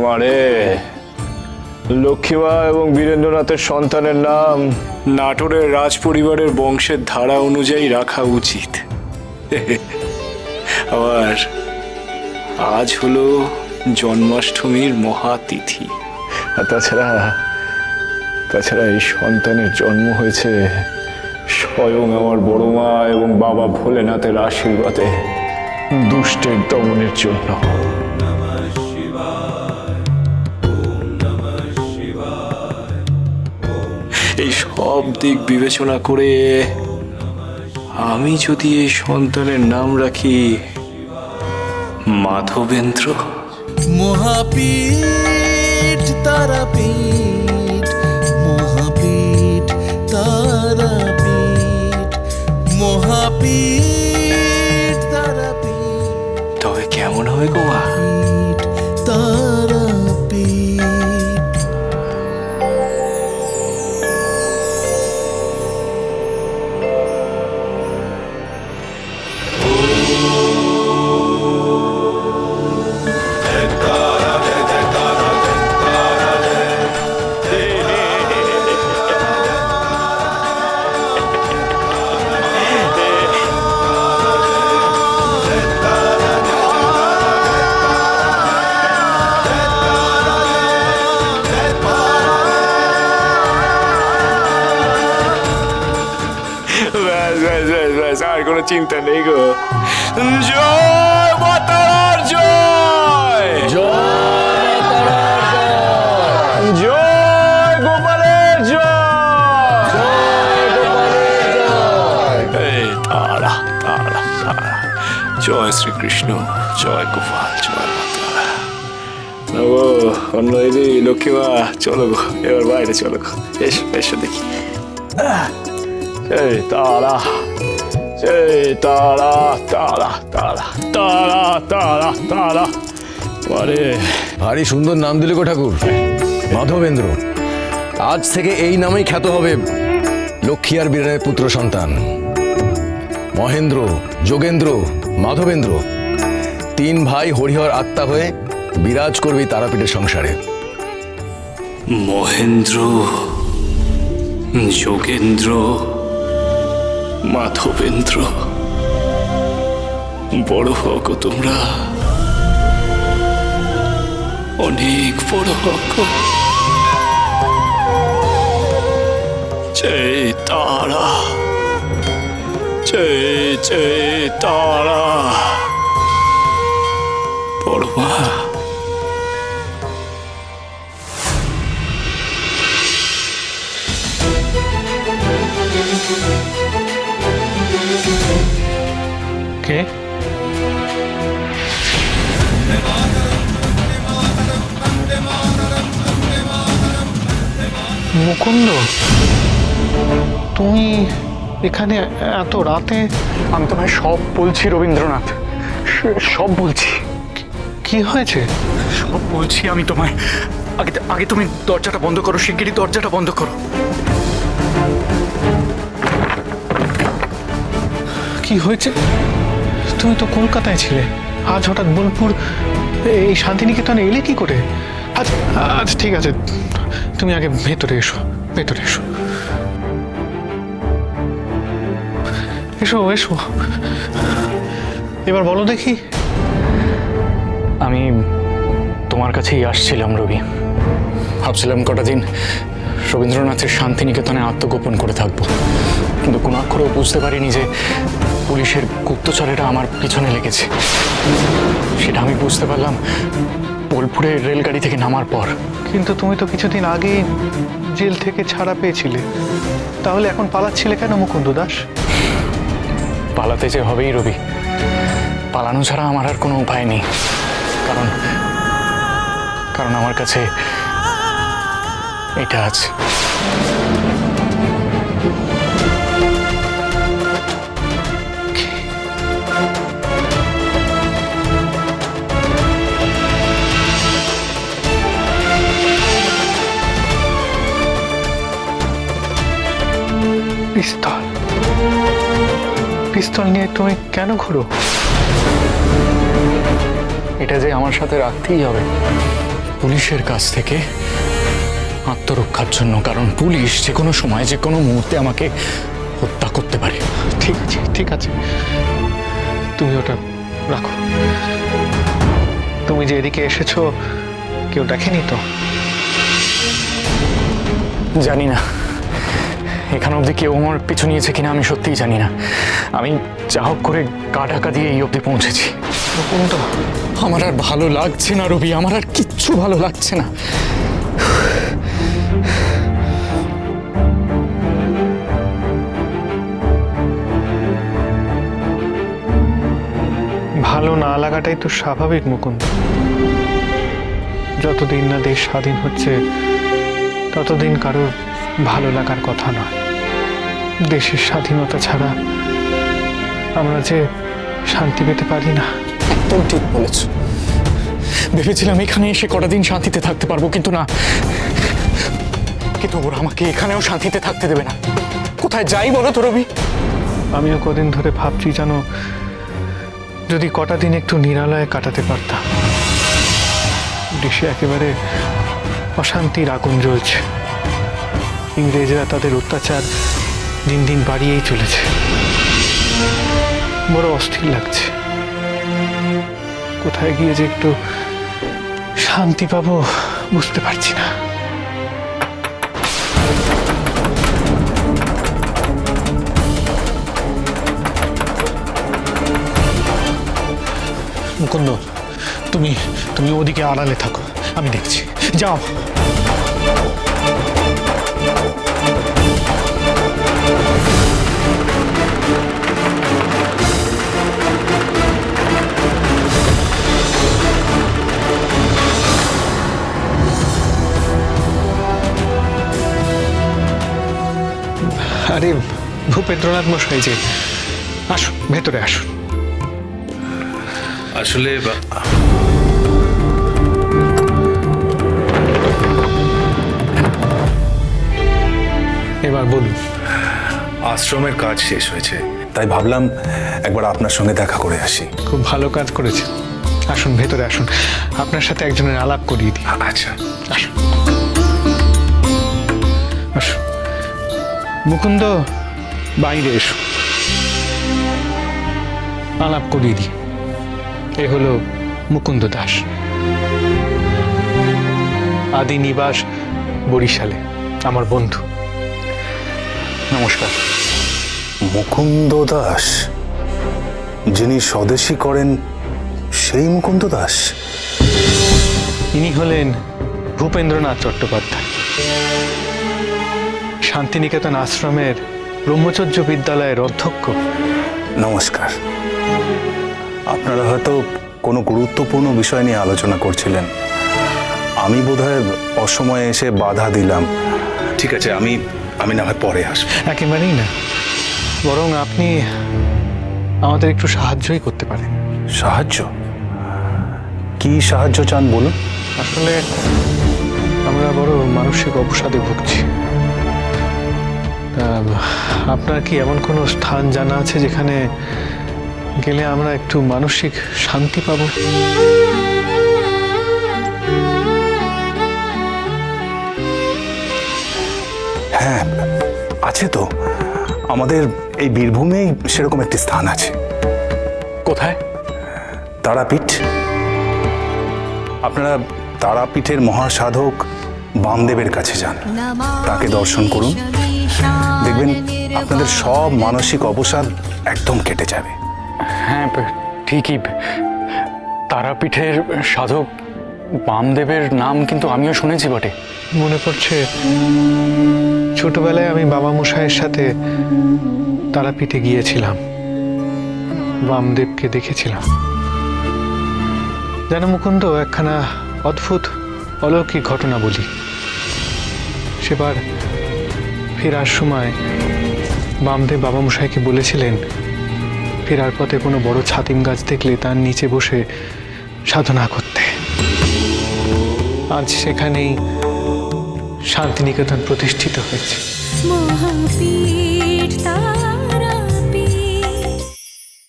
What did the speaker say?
মারে, লক্ষ্মীমা এবং বীরেন্দ্রনাথের সন্তানের নাম নাটোরের রাজ পরিবারের বংশের ধারা অনুযায়ী রাখা উচিত। আবার আজ হলো জন্মাষ্টমীর মহাতিথি। আর তাছাড়া এই সন্তানের জন্ম হয়েছে স্বয়ং আমার বড় মা এবং বাবা ভোলেনাথের আশীর্বাদে, দুষ্টের দমনের জন্য। এই সব দিক বিবেচনা করে আমি যদি এই সন্তানের নাম রাখি মাধবেন্দ্র। মহাপীঠ তারাপীঠ, মহাপীঠ তারাপীঠ, মহাপীঠ তারাপীঠ। তবে কেমন হবে গো মা? তারাপীঠ। আর কোনো চিন্তা নেই গো। জয় মাতার জয়, জয় গোপালের জয়। তারা তারা তারা, জয় শ্রীকৃষ্ণ, জয় গোপাল, জয় মাতারা। ও অন্নদি, লক্ষ্মীমা, চলো গো, এবার বাইরে চলো গো। এসো এসো দেখি। জয় তারা, জয় তারা তারা তারা তারা তারা তারা। আরে ভারী সুন্দর নাম দিলে গো ঠাকুর, মাধবেন্দ্র। আজ থেকে এই নামেই খ্যাত হবে লক্ষ্মী আর বীরেনের পুত্র সন্তান। মহেন্দ্র, যোগেন্দ্র, মাধবেন্দ্র, তিন ভাই হরিহর আত্মা হয়ে বিরাজ করবি তারাপীঠের সংসারে। মহেন্দ্র, যোগেন্দ্র, মাধবেন্দ্র, বড় হোক তোমরা, অনেক বড় হোক। জয় তারা, জয় জয় তারা। বড় মা, কে? মুকুন্দ, তুমি এখানে এত রাতে? আমি তোমায় সব বলছি রবীন্দ্রনাথ, সব বলছি। কি হয়েছে? সব বলছি আমি তোমায়। আগে তুমি দরজাটা বন্ধ করো, শিগগিরই দরজাটা বন্ধ করো। কি হয়েছে? তুমি তো কলকাতায় ছিলে, আজ হঠাৎ বোলপুর এই শান্তিনিকেতনে এলে কি করে? আচ্ছা আচ্ছা ঠিক আছে, তুমি আগে ভেতরে এসো, ভেতরে এসো, এসো এসো। এবার বলো দেখি। আমি তোমার কাছেই আসছিলাম রবি। ভাবছিলাম কটা দিন রবীন্দ্রনাথের শান্তিনিকেতনে আত্মগোপন করে থাকবো, কিন্তু কোনো অক্ষরেও বুঝতে পারিনি যে পুলিশের গুপ্তচরেরা আমার পিছনে লেগেছে। সেটা আমি বুঝতে পারলাম বোলপুরে রেলগাড়ি থেকে নামার পর। কিন্তু তুমি তো কিছুদিন আগে জেল থেকে ছাড়া পেয়েছিলে, তাহলে এখন পালাচ্ছিলে কেন মুকুন্দ দাস? পালাতে যে হবেই রবি, পালানো ছাড়া আমার আর কোনো উপায় নেই। কারণ কারণ আমার কাছে এটা আছে। পিস্তল, পিস্তল নিয়ে তুমি কেন ঘোরো? এটা যে আমার সাথে রাখতেই হবে, পুলিশের কাছ থেকে আত্মরক্ষার জন্য, কারণ পুলিশ যে কোনো সময় যে কোনো মুহূর্তে আমাকে হত্যা করতে পারে। ঠিক আছে, ঠিক আছে, তুমি ওটা রাখো। তুমি যে এদিকে এসেছো কেউ দেখেনি তো? জানি না এখানে অবধি কেউ আমার পিছু নিয়েছে কিনা, আমি সত্যিই জানি না। আমি যা হোক করে গা ঢাকা দিয়ে এই অবধি পৌঁছেছি। মুকুন্দ, আমার আর ভালো লাগছে না রবি, আমার আর কিচ্ছু ভালো লাগছে না। ভালো না লাগাটাই তো স্বাভাবিক মুকুন্দ। যতদিন না দেশ স্বাধীন হচ্ছে ততদিন কারোর ভালো লাগার কথা নয়। দেশের স্বাধীনতা ছাড়া আমরা যে শান্তি পেতে পারি না। একদম ঠিক বলেছ। ভেবেছিলাম এখানে এসে কটা দিন শান্তিতে থাকতে পারবো, কিন্তু না, কিন্তু ওরা আমাকে এখানেও শান্তিতে থাকতে দেবে না। কোথায় যাই বলো তো রবি? আমিও কদিন ধরে ভাবছি জানো, যদি কটা দিন একটু নিরালয়ে কাটাতে পারতাম। দেশে একেবারে অশান্তির আগুন জ্বলছে। ইংরেজরা তাদের অত্যাচার দিন দিন বাড়িয়েই চলেছে। বড় অস্থির লাগছে। কোথায় গিয়ে যে একটু শান্তি পাবো বুঝতে পারছি না। মুকুন্দ, তুমি তুমি ওদিকে আড়ালে থাকো, আমি দেখছি। যাও। আরে ভূপেন্দ্রনাথ মশাই যে, আসুন ভেতরে আসুন। আসলে এবার বলুন। আশ্রমের কাজ শেষ হয়েছে, তাই ভাবলাম একবার আপনার সঙ্গে দেখা করে আসি। খুব ভালো কাজ করেছেন। আসুন ভেতরে আসুন, আপনার সাথে একজনের আলাপ করিয়ে দিই। আচ্ছা, আসুন আসুন। মুকুন্দ, বাইরে এসো, আলাপ করিয়ে দিই। এ হলো মুকুন্দ দাস, আদি নিবাস বরিশালে, আমার বন্ধু। নমস্কার। মুকুন্দ দাস, যিনি স্বদেশী করেন সেই মুকুন্দ দাস? ইনি হলেন ভূপেন্দ্রনাথ চট্টোপাধ্যায়, শান্তিনিকেতন আশ্রমের ব্রহ্মচর্য বিদ্যালয়ের অধ্যক্ষ। নমস্কার। আপনারা হয়তো কোনো গুরুত্বপূর্ণ বিষয় নিয়ে আলোচনা করছিলেন। আমি বোধহয় অসময়ে এসে বাধা দিলাম। ঠিক আছে, আমি না হয় পরে আসবো। একেবারেই না, বরং আপনি আমাদের একটু সাহায্যই করতে পারেন। সাহায্য? কি সাহায্য চান বলুন? আসলে আমরা বড় মানসিক অবসাদে ভুগছি। তা আপনার কি এমন কোনো স্থান জানা আছে যেখানে গেলে আমরা একটু মানসিক শান্তি পাবো? হ্যাঁ, আছে তো। আমাদের এই বীরভূমেই সেরকম একটি স্থান আছে। কোথায়? তারাপীঠ। আপনারা তারাপীঠের মহাসাধক বামদেবের কাছে যান, তাকে দর্শন করুন। দেখবেন আপনাদের সব মানসিক অবসাদ একদম কেটে যাবে। হ্যাঁ ঠিকই, তারাপীঠের সাধক বামদেবের নাম কিন্তু আমিও শুনেছি বটে। মনে পড়ছে ছোটবেলায় আমি বাবা মশাইয়ের সাথে তারাপীঠে গিয়েছিলাম, বামদেবকে দেখেছিলাম। জানো মুকুন্দ, একখানা অদ্ভুত অলৌকিক ঘটনা বলি। সেবার ফেরার সময় বামদেব বাবা মশাইকে বলেছিলেন ফেরার পথে কোনো বড় ছাতিম গাছ দেখলে তার নিচে বসে সাধনা করতে। আজ সেখানেই শান্তিনিকেতন প্রতিষ্ঠিত হয়েছে। মহাপীর